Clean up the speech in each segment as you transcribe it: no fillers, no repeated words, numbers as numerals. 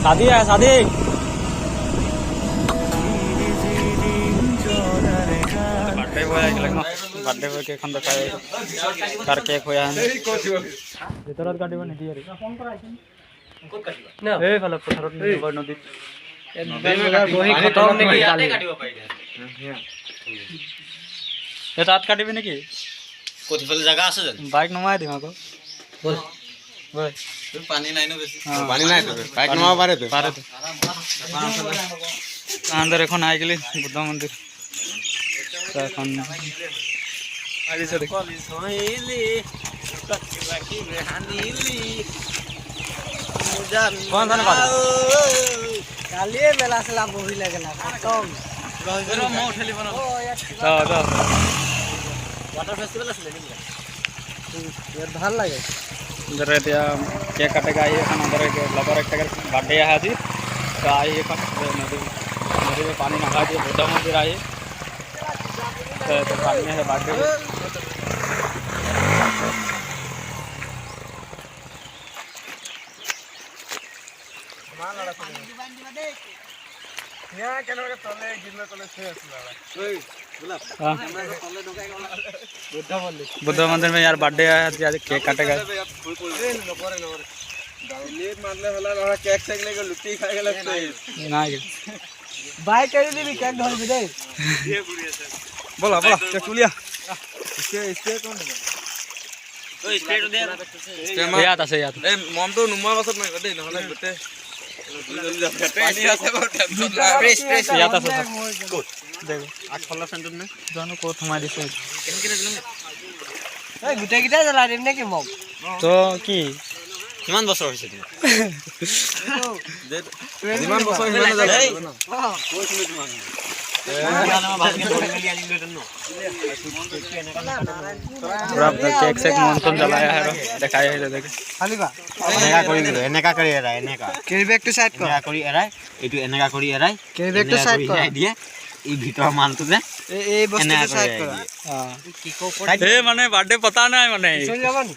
शादी है शादी बर्थडे बॉय आइले न बर्थडे बॉय के खंड खाए कार केक होया है ভিতৰত কাটিব নিদি আৰু ফোন কৰা আছে ক'ত কাটিবা না এই ফালে পথাৰত নিব নদী বহি খতম নেকি কালি কাটিব পাৰিলে এ তাত কাটিবি নেকি কোঠি ফালে জায়গা আছে জানো বাইক নমাই দিম আকৌ বল বল পানী নাই ন বেছি পানী নাই তো বাইক নমাব পাৰে তো अंदर এখন আই গলি বুদ্ধ মন্দির এখন আগে সে দেখো সোহেলি বাকি বেহানিলি মুজান কোন ধান পাবে কালিয়ে বেলা সলা বহি লাগলা খতম গজর মো উঠলি বনা দাও वाटर फेस्टिवल আছে নেকি यार ভাল লাগে इधर এতিয়া কেক কাটেगा ये এখন अंदर एक लवर एक बर्थडे है आज तो आई एक नदी में पानी नहा दिए बुद्ध मंदिर आए तो पानी में है बर्थडे बुद्ध मंदिर में यार बर्थडे है आज केक काटेगा केक सेक लेके लुट्टी खा गेल ना बाइक कर दी केक धर दे बोला बोला केक लिया इसके कौन है ओ स्प्रे दे स्प्रे याद আছে याद ए मम तो नुमा बसत নাই দে নহলে গতে पानी আছে बहुत टेंशन स्प्रे स्प्रे याद আছে कोट देखो आज फला सेंटर में जानो को थमा दिसे केन केन दिलम ए गुटे गिटा जला দিম নেকি মম তো কি কিমান বছৰ হৈছে তুমি কিমান বছৰ হিমান যায় না কৈছিলো তোমাক पूरा केक सेक मंथन जलाया है देखाया है देख खाली बा एनेका কৰি দিলো এনেকা কৰি এৰাই এনেকা কেৰি বেক টু সাইড কৰা কৰি এৰাই এটো এনেকা কৰি এৰাই কেৰি বেক টু সাইড কৰা দিয়ে এই ভিতৰ মালটো যে এই বস্তুটো সাইড কৰা কি কো এ মানে বাৰ্থডে পতা নাই মানে চল যাব নি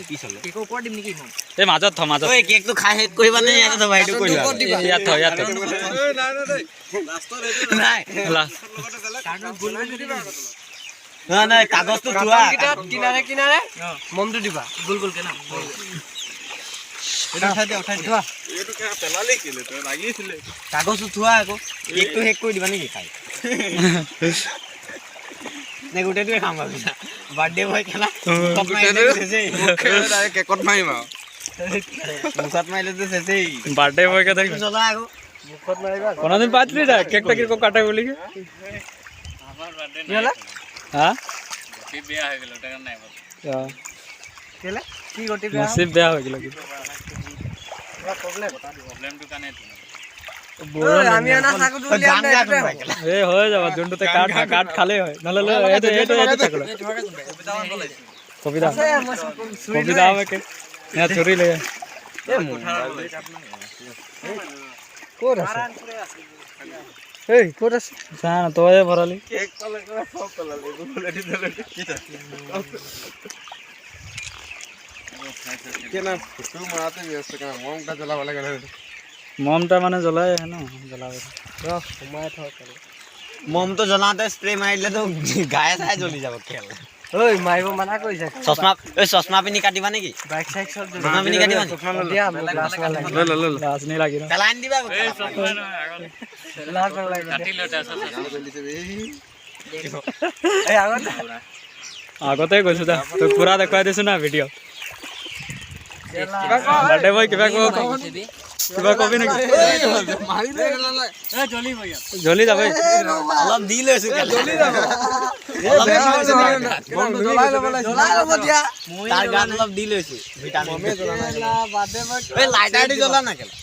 কি চলে কেক ওপৰ দিম নেকি মম এ মাজত থ মাজত ওই কেক তো খাই হেক কৰিবা নে ইয়াতে তো ভাইটো কৰিবা ইয়াত থ ইয়াত নাই নাই লাষ্টৰ এইটো নাই লাষ্ট কাগজ গোল গোল দিবা না না কাগজ তো থোৱা কিনারে কিনারে মমটো দিবা গোল গোল কে না এটা উঠাই দে এইটো কে পেলালে কিলে তো লাগিছিলে কাগজ তো থোৱা আকৌ কেক তো হেক কৰি দিবা নেকি খাই ने गुटे तो खाम बिना बर्थडे बॉय केला कप माइले से केकत माइमा मुखत माइले तो से बर्थडे बॉय के देख चला आगो मुखत माइबा कोना दिन बात रे केक टा को काटे बोली के আমার बर्थडे होला हां गोटी बिया हो गेलो टाका নাই बता केला की गोटी बिया नसीब बिया हो गेलो प्रॉब्लम तो काने আমি না থাকো দুলি আমরা এ হয়ে যাবে জন্ডুতে কাট খালে হয় নালে এটো থাকলো কবিতা কবিতা আমাকে না চুরি লাগে এ কোর আছে এই কোর আছে জানা তোয়ে ভরালি কেক কলে সব কলালে বুলেটি দিলে কেনা তু মারাতে ব্যস্ত কেন মমটা জ্বলা ভালো গেল মমটা মানে জ্বলাই है ना জ্বলাবে তো ঘুমায় থাক মম তো জ্বলাতে স্প্রে মাইলে তো গায়ে গায়ে জ্বলি যাব খেল ওই মাইবো মানা কইছে চশমা পিনি কাটিবা নেকি বাইক সাইক সব চশমা পিনি কাটিবা দিয়া গ্লাস লাগে ল গ্লাস नहीं লাগি না পেলাইন দিবা এই চশমা না আগল লাগ লাগে কাটি লটা এই আগতে কইছো দা তো পুরা দেখাই দিছ না ভিডিও बर्थडे बॉय किबा को কিবা কবি নাকি মারি দে এ জলি ভাইয়া জলি যাবে অলপ দি লৈছো জলি যাব জলাই লব দিয়া তার গান অলপ দি লৈছো ভিটামিন মমে জলা না বাদে এ লাইটার দি জলা না কেলা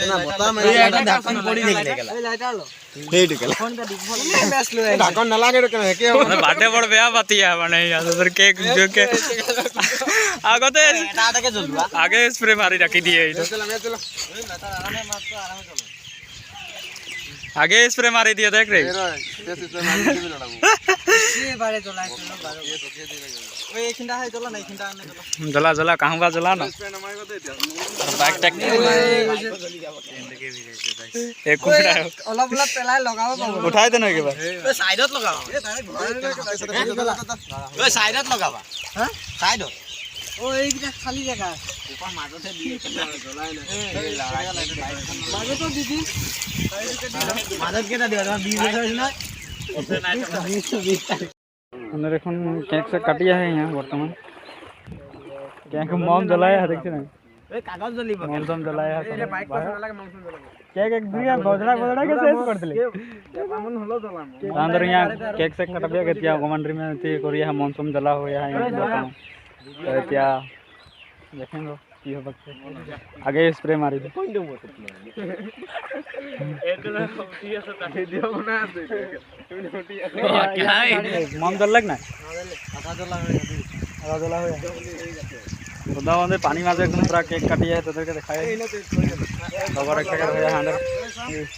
না বতা মে এটা ঢাকন পড়ি দেখলে কেলা এই লাইটার লো এইটো কেলা ফোন কা ডিফল ম্যাচ লো ঢাকন না লাগে কেন হেকে মানে বাদে বড় বেয়া পাতিয়া মানে ইয়াদের কেক জোকে আগতে এটা আটাকে জ্বলবা আগে স্প্রে মারি রাখি দিয়ে এইটো চলো চলো আরামে মারতো আরামে চলো আগে স্প্রে মারি দিয়ে দেখ রে স্প্রে মারি দিবি লড়াবো জ্বলা জ্বলা কাহু বা জ্বলা না বাইক টেক একো নাই অলপ অলপ পেলাই লগাব পাব উঠাই দে নহয় কিবা সাইডত লগাবা সাইডত লগাবা হা সাইডত এইটা খালি জায়গা ওপৰ মাজতে দিয়ে জ্বলাই নাই মাজতো দিদি মাজত কেটা দিবা তোমাৰ 20 বছৰ হৈছে নহয় हमने देखो केक से काटिया है यहाँ बर्तमान केक मम जलाया है देखते ना कागज जलिब मम जलाया है केक एक दुनिया बजड़ा के शेष कर दिले मन हलो जलाम अंदर यहाँ केक से काटबिया के त्या कमांडरी में ती करिया है मौसम जला होया है बर्तमान त्या देखेंगे की हो सकते आगे स्प्रे मारी दे कोन दो एतला होती है तो वीडियो बना दे मम जल लग ना आधा जला हो उदा वंदे पानी माजे एकदम पूरा केक काटिया है तो के दिखाए खबर एक कर होया अंदर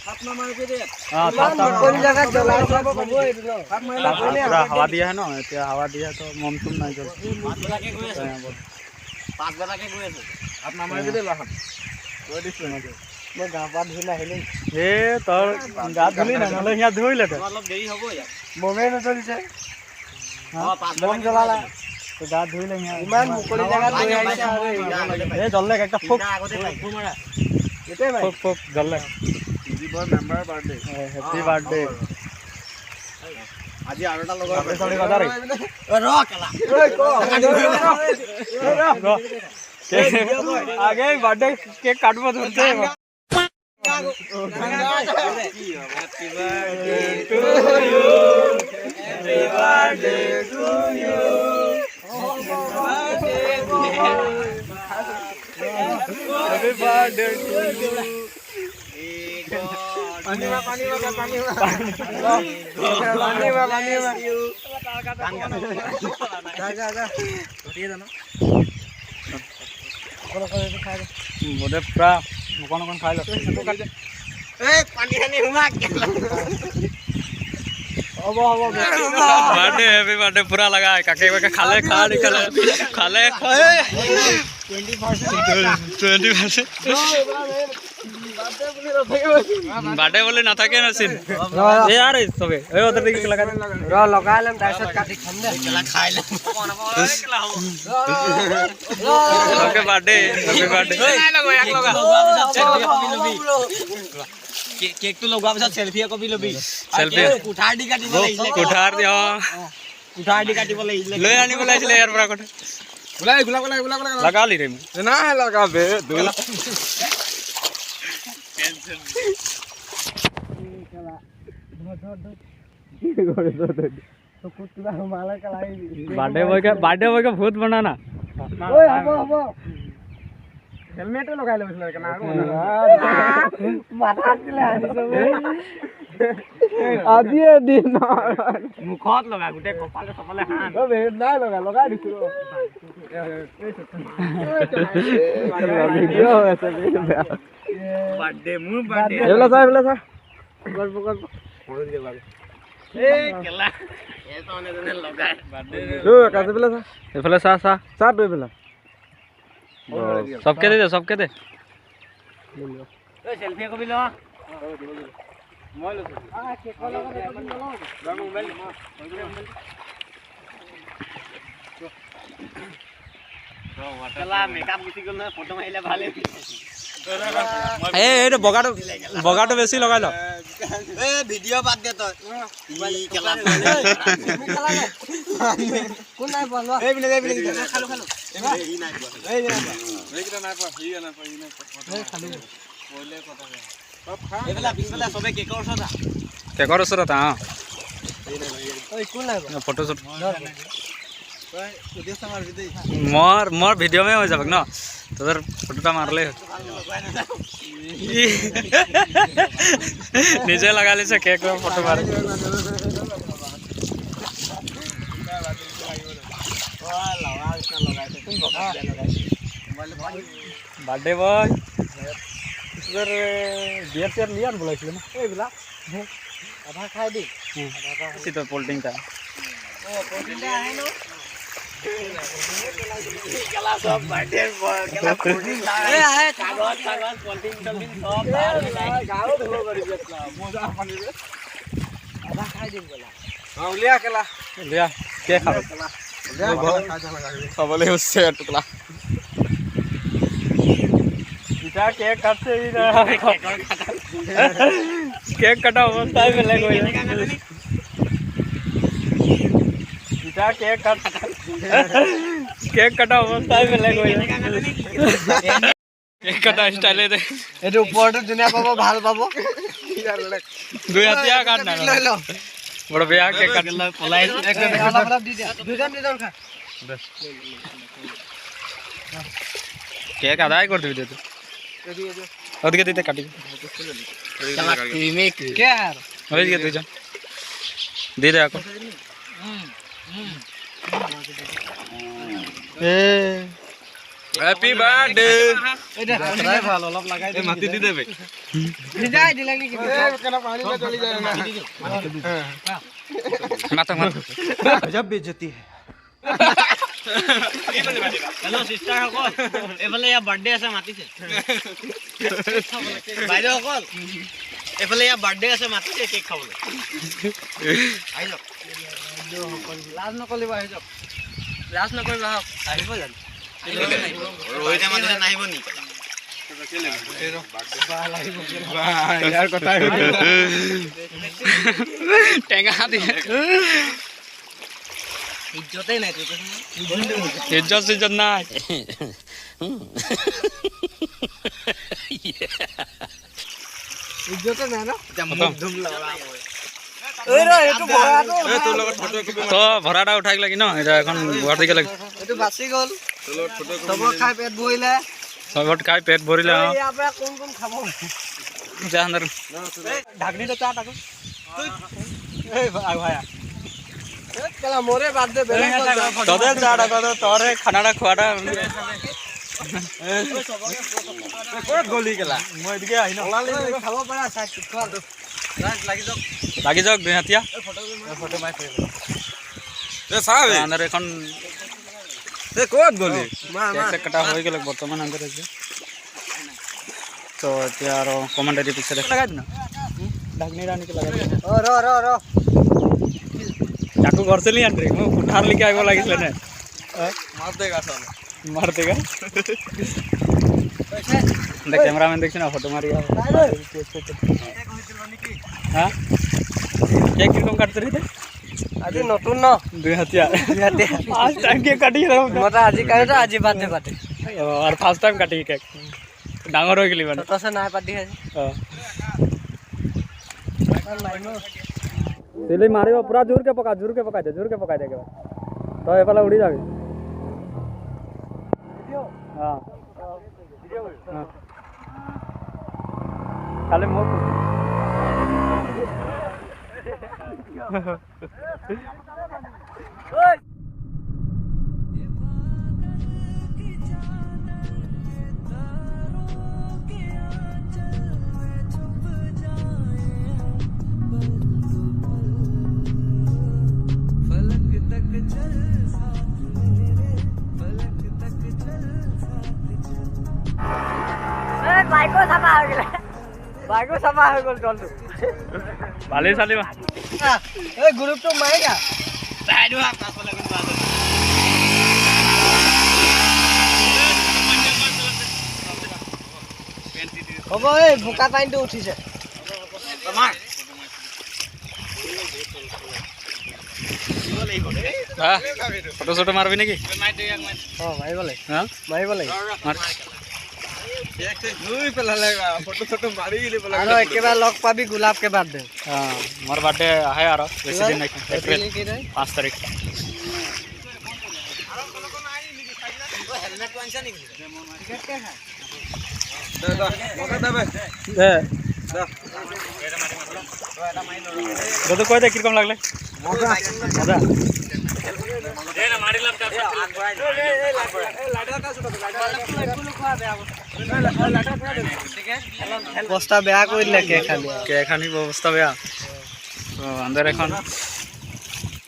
हाथ में मार के दे हां कोन जगह जला सब खबो इधर हाथ में पूरा हवा दिया है ना त्या हवा दिया तो मम तुम नहीं जल 5 बजा के गए आप नाम के देला हम वो दिस ना मैं गा पा धुला हेले ए तोर गा धुली ना नले यहां धुइले तो मतलब देरी हबो यार मोमे न चल छे हां 5 बम जलाला तो गा धुइले यहां इमान मुकड़ी जगह लई आइछे ए जल्ले একটা ফুক আগতে ভাই ফুমারা এতে ভাই ফুক জল্লে জীবন মেম্বার বার্থডে হ্যাপি বার্থডে আজি আরোটা লগা সরি কথা রে র কেলা র आगे बर्थडे केक काटबो धरते happy birthday to you happy birthday to you happy birthday to you पानी में जा उठिए ना बोले पूरा कौन खाई लो बर्थडे हैप्पी बर्थडे पूरा लगा है काके काके खाले खा निकले खाले 20% बाटे बोले ना था के ना सिन ए यार सबे ए उधर देख लगा रो लगा लेम डायसत काटी खंदे केला खाइ ले ओके बर्थडे हैप्पी बर्थडे लगो एक लगा केक तो लगवा बस सेल्फी को भी लबी सेल्फी कुठार डी काटी बोले कुठार दे कुठार डी काटी बोले ले आनी बोला इसले यार पूरा कोठ बुला लगा ली रे ना है लगा बे दूला बर्थडे बॉय का भूत बनाना ओए हबो हेलमेट लगाइ ले बसले केना माथा दिले आनी सब आदि दिन मुखत लगा गुटे कपाले सपाले हान ओ बे ना लगा दिसु वीडियो ऐसे बर्थडे मु बर्थडे एला सा कर फोड़ दे बाबू ए केला ए तो ने लगाए बर्थडे ओ कासे बेला सा एफले सा दे बेला सबके दे ए सेल्फी को भी लो मोबाइल आ केक को लगा दे मोबाइल केला मेकअप गुसी गल ना फोटो माइले भाले ए बगाटो बेसी लगाइ ल ए वीडियो बात दे तो ई केला कोन নাই বলবা এই বিলে খালো এই নাই এই কিটা নাই পা হি না পা ই নাই খালো বলে কথা এবেলা পিছবেলা সবে কেকৰ ওচৰত केकर ओसरत हां ओइ कोन নাই फोटो शूट ओइ उद्देश्य मार दे मोर वीडियो में हो जाबक न तोर फोटोटा मारले नीचे लगा ले से केक में फोटो मार बर्थडे बॉय इधर बियर टियर लिया न बोलाइছিল ना ए बिला आधा खाइ दी आधा तो पोल्टिंग का খাবলৈ হচ্ছে টুকলা কেক কাটছে কেক কাটা অবস্থায় বেলেগ হয়ে কেক কাটা অবস্থায় বেলেগ হয়ে কেক কাটা স্টাইলে এইটো ওপৰটো ধুনীয়া পাব ভাল পাব দুই হাতিয়া কাট না বড় বেয়া কেক কাট পলাই অলপ দি দিয়া দুজন খা কেক আদায় করে দিবি তুই ওদিকে দিতে কাটি কে আর ওদিকে তুই যা দিয়ে দে এখন হ্যাপি বার্থডে এটা ভালো অলপ লাগাই দে মাটি দি দেবে দিদাই দিলা কি কেন পানি মে চলি যায় না মাথা গজব বেইজ্জতি हेलो सिस्टर সকল এফালে ইয়া বার্থডে আছে মাতিছে বাইদেউ সকল এফালে ইয়া বার্থডে আছে মাতিছে কেক খাবলৈ আহি যাওক লাজ নকৰিবা আহি যাওক লাজ নকৰিবা আহিব জানো ৰহিতে মাতিছে নাহিব নি ইয়াৰ কথা টেঙা দিয়ে ইজ্জতেই নাই তুই ইজ্জত নাই ইজ্জতে নাই না ধুম লগা তো ভৰাটা উঠাই লাগি ন এটা এখন ঘৰ দিকে লাগি এইটো বাচি গ'ল সব খাই পেট ভৰিলে সবত খাই পেট ভৰিলে ইয়াৰ পৰা কোন খাব যা আন্দৰ ঢাকনিটো চাট আকৌ এই ভায়া কেলা মোৰে বাৰ্থডে বেলে তোদেৰ চাট আকৌ তোৰে খানাটা খোৱাটা ক'ত গলি কেলা মই এদিকে আহি ন খাব পাৰা চাই খোৱা লাগি যাওক দুই হাতিয়া ফটো মাৰি থৈ এ চাবে আন্দৰ এখন এ ক'ত গলি কেক কটা হৈ গ'ল বৰ্তমান আন্দৰ আছে তো এতিয়া আৰু কমেণ্টাৰী পিছত লগাই দিন ঢাকনি ৰানিকে লগাই দিন ৰ চাকু ঘৰ চলি আন ৰে মই কুঠাৰ লিকে আহিব লাগিছিল নে মাৰ দেগা দে ক্যামেরাম্যান দেখছ না ফটো মারি হ্যাঁ কেক কিরকম কাটতে রে আজি নতুন ন দুই হাতিয়া ফার্স্ট টাইম কেক কাটি রে মটা আজি কাটে আজি বাদে বাদে আর ফার্স্ট টাইম কাটি কেক ডাঙৰ হৈ গলি মানে তছে নাই পাতি আছে তেলি মাৰিব পুৰা জোৰকে পকাই দে একেবাৰে তই এফালে উৰি যাবি খালি মোক বাইকো চাফা হৈ গ'ল জলটো ভালেই চালিবা এই গ্ৰুপটো মাৰি যা হ'ব এই বোকা পানীটো উঠিছে ফটো চটো মাৰবি নেকি মাৰিব লাগে মাৰিব লাগে মাৰ আৰু একেবাৰে লগ পাবি গোলাপকে বাৰ্থডে মোৰ বাৰ্থডে আহে আৰু বেছি দিন নাই এপ্ৰিল 5 তাৰিখ দাদা কয় দে কিৰকম লাগলে মজা বস্তা বেয়া কৰি দিলে কেক খানি অৱস্থা বেয়া তো আন্দৰ এখন